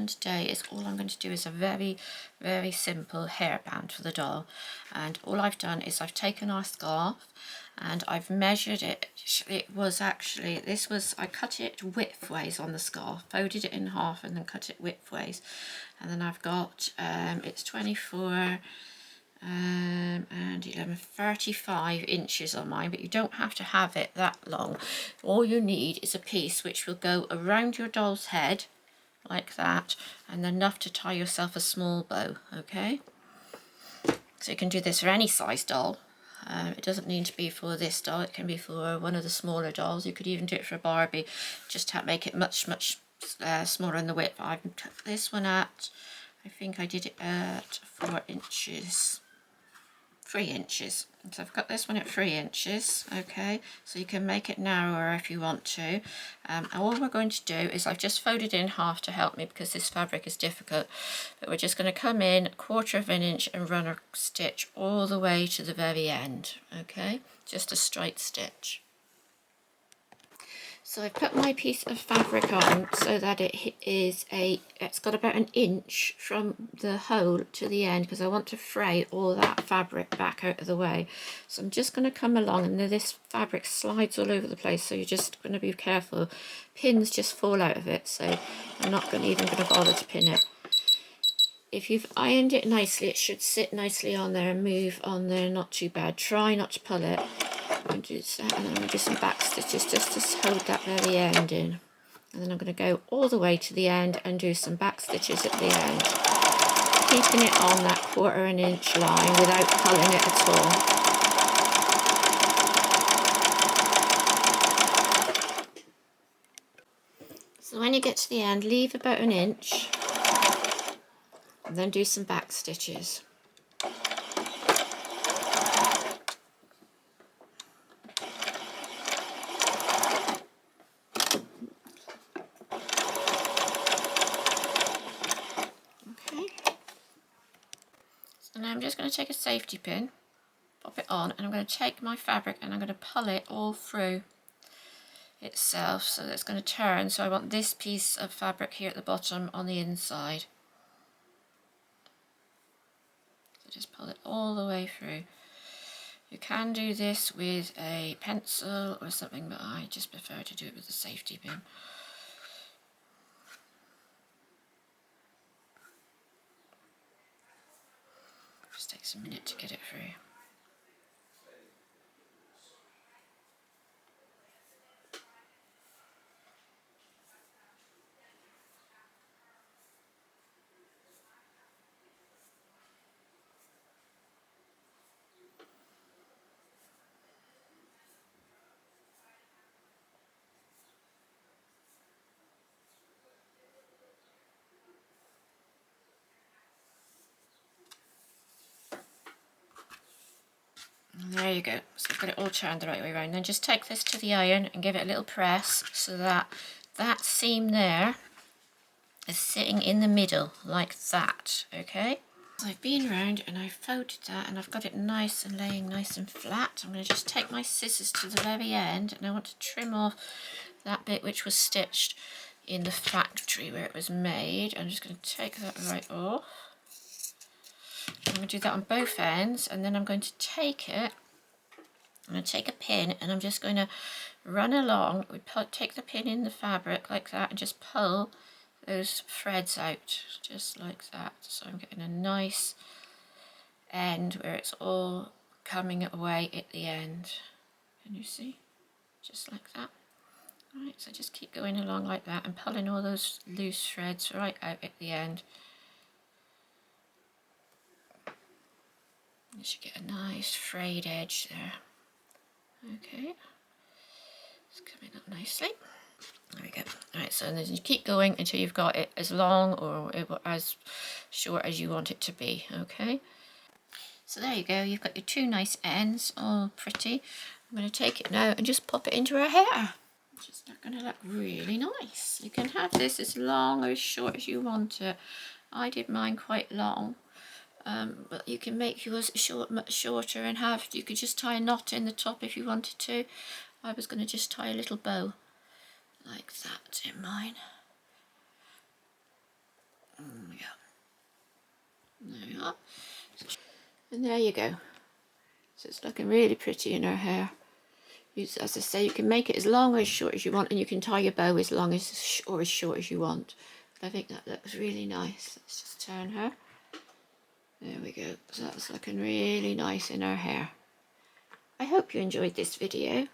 done today is all I'm going to do is a very, very simple hairband for the doll. And all I've done is I've taken our scarf and I've measured it. It was actually, I cut it widthways on the scarf, folded it in half and then cut it widthways. And then I've got, it's 24 and 11, 35 inches on mine, but you don't have to have it that long. All you need is a piece which will go around your doll's head like that, and enough to tie yourself a small bow. Okay, so you can do this for any size doll. It doesn't need to be for this doll, it can be for one of the smaller dolls. You could even do it for a Barbie, just to make it much smaller in the width. I've cut this one at, I think I did it at 4 inches. 3 inches. So I've got this one at 3 inches, okay, so you can make it narrower if you want to. And all we're going to do is I've just folded in half to help me because this fabric is difficult, but we're just going to come in 1/4 of an inch and run a stitch all the way to the very end, okay, just a straight stitch. So I've put my piece of fabric on so that it's got about 1 inch from the hole to the end, because I want to fray all that fabric back out of the way. So I'm just going to come along, and this fabric slides all over the place, so you're just going to be careful. Pins just fall out of it, so I'm not even going to bother to pin it. If you've ironed it nicely, it should sit nicely on there and move on there, not too bad. Try not to pull it. I'm going to do that, and then I'm going to do some back stitches just to hold that very end in. And then I'm going to go all the way to the end and do some back stitches at the end, keeping it on that 1/4 inch line without pulling it at all. So when you get to the end, leave about 1 inch and then do some back stitches. And I'm just going to take a safety pin, pop it on, and I'm going to take my fabric and I'm going to pull it all through itself so that it's going to turn. So I want this piece of fabric here at the bottom on the inside. So just pull it all the way through. You can do this with a pencil or something, but I just prefer to do it with a safety pin. Just takes a minute to get it through. And there you go, so you've got it all turned the right way around. Then just take this to the iron and give it a little press so that that seam there is sitting in the middle like that, okay? So I've been round and I've folded that and I've got it nice and laying nice and flat. I'm going to just take my scissors to the very end and I want to trim off that bit which was stitched in the factory where it was made. I'm just going to take that right off. I'm going to do that on both ends, and then I'm going to take it, I'm going to take a pin and I'm just going to run along, take the pin in the fabric like that and just pull those threads out just like that. So I'm getting a nice end where it's all coming away at the end. Can you see? Just like that. Alright, so just keep going along like that and pulling all those loose threads right out at the end. You should get a nice frayed edge there. Okay, it's coming up nicely. There we go. Alright, so then you keep going until you've got it as long or as short as you want it to be, okay? So there you go, you've got your 2 nice ends, all pretty. I'm going to take it now and just pop it into her hair. It's just going to look really nice. You can have this as long or as short as you want it. I did mine quite long. But you can make yours much shorter and you could just tie a knot in the top if you wanted to. I was going to just tie a little bow like that in mine. that. And there you go. So it's looking really pretty in her hair. As I say, you can make it as long or as short as you want, and you can tie your bow as long as or as short as you want. But I think that looks really nice. Let's just turn her. There we go. So that's looking really nice in her hair. I hope you enjoyed this video.